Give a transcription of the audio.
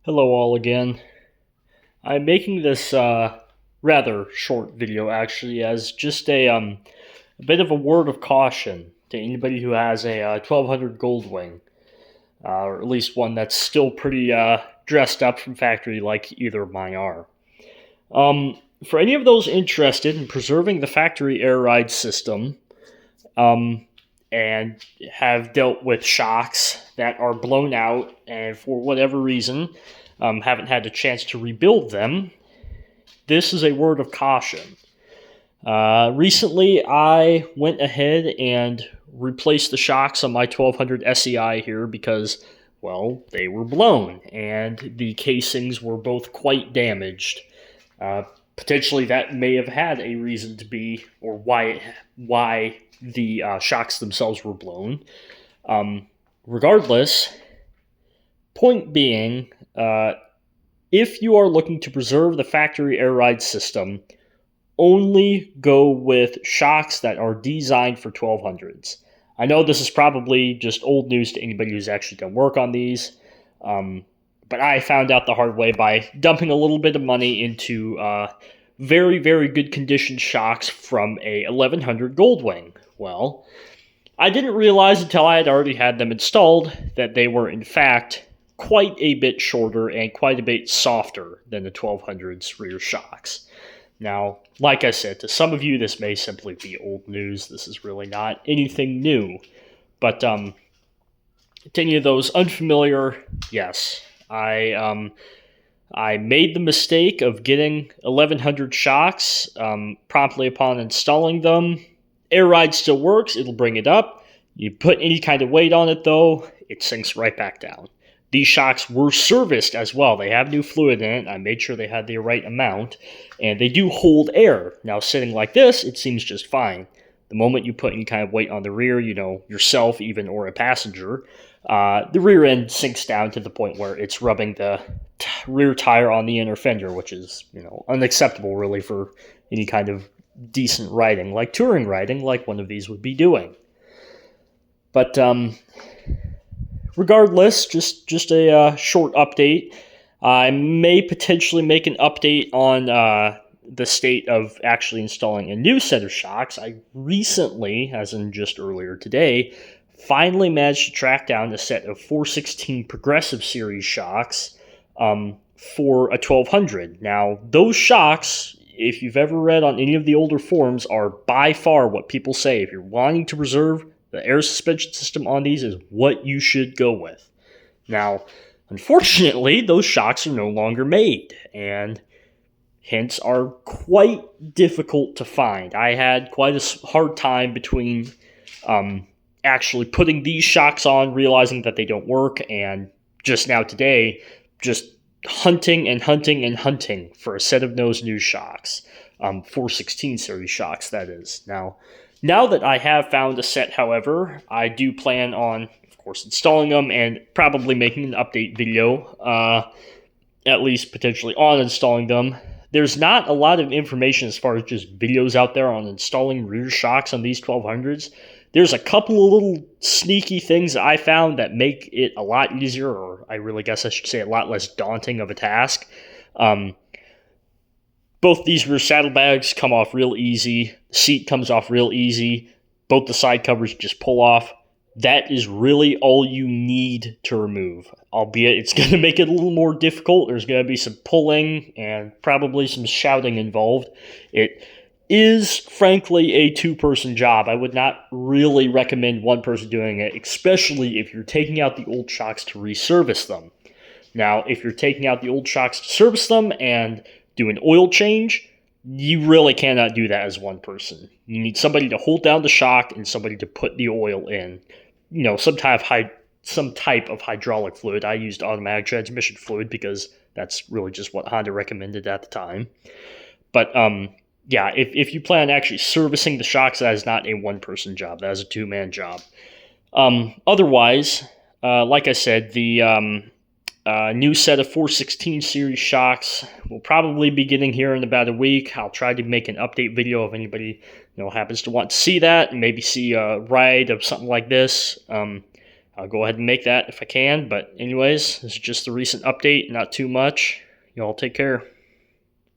Hello all again. I'm making this rather short video actually as just a bit of a word of caution to anybody who has a 1200 GoldWing, or at least one that's still pretty dressed up from factory like either of mine are. For any of those interested in preserving the factory air ride system, and have dealt with shocks that are blown out and for whatever reason haven't had a chance to rebuild them, this is a word of caution. Recently, I went ahead and replaced the shocks on my 1200 SEI here because, well, they were blown and the casings were both quite damaged. Potentially, that may have had a reason to be, or why the shocks themselves were blown. Regardless, point being, if you are looking to preserve the factory air ride system, only go with shocks that are designed for 1200s. I know this is probably just old news to anybody who's actually done work on these, but I found out the hard way by dumping a little bit of money into very, very good condition shocks from a 1100 GoldWing. Well, I didn't realize until I had already had them installed that they were in fact quite a bit shorter and quite a bit softer than the 1200's rear shocks. Now, like I said, to some of you this may simply be old news. This is really not anything new. But to any of those unfamiliar, yes, I made the mistake of getting 1100 shocks promptly upon installing them. Air ride still works. It'll bring it up. You put any kind of weight on it, though, it sinks right back down. These shocks were serviced as well. They have new fluid in it. I made sure they had the right amount, and they do hold air. Now, sitting like this, it seems just fine. The moment you put any kind of weight on the rear, yourself even, or a passenger, the rear end sinks down to the point where it's rubbing the rear tire on the inner fender, which is, unacceptable really for any kind of decent riding, like touring riding, like one of these would be doing. But regardless, just a short update. I may potentially make an update on the state of actually installing a new set of shocks. I recently, as in just earlier today, finally managed to track down a set of 416 Progressive Series shocks for a 1200. Now, those shocks, if you've ever read on any of the older forums, are by far what people say. If you're wanting to preserve the air suspension system on these, is what you should go with. Now, unfortunately, those shocks are no longer made, and hence are quite difficult to find. I had quite a hard time between actually putting these shocks on, realizing that they don't work, and just now today, just hunting for a set of those new shocks. 416 series shocks, that is. Now that I have found a set, however, I do plan on, of course, installing them and probably making an update video, at least potentially on installing them. There's not a lot of information as far as just videos out there on installing rear shocks on these 1200s. There's a couple of little sneaky things that I found that make it a lot easier, or I really guess I should say a lot less daunting of a task. Both these rear saddlebags come off real easy. The seat comes off real easy. Both the side covers just pull off. That is really all you need to remove. Albeit it's going to make it a little more difficult. There's going to be some pulling and probably some shouting involved. It is, frankly, a two-person job. I would not really recommend one person doing it, especially if you're taking out the old shocks to resurface them. Now, if you're taking out the old shocks to service them and do an oil change, you really cannot do that as one person. You need somebody to hold down the shock and somebody to put the oil in. Some type of hydraulic fluid. I used automatic transmission fluid because that's really just what Honda recommended at the time. But yeah, if you plan on actually servicing the shocks, that is not a one-person job. That is a two-man job. Otherwise, like I said, the new set of 416 series shocks will probably be getting here in about a week. I'll try to make an update video if anybody happens to want to see that and maybe see a ride of something like this. I'll go ahead and make that if I can. But anyways, this is just the recent update, not too much. Y'all take care.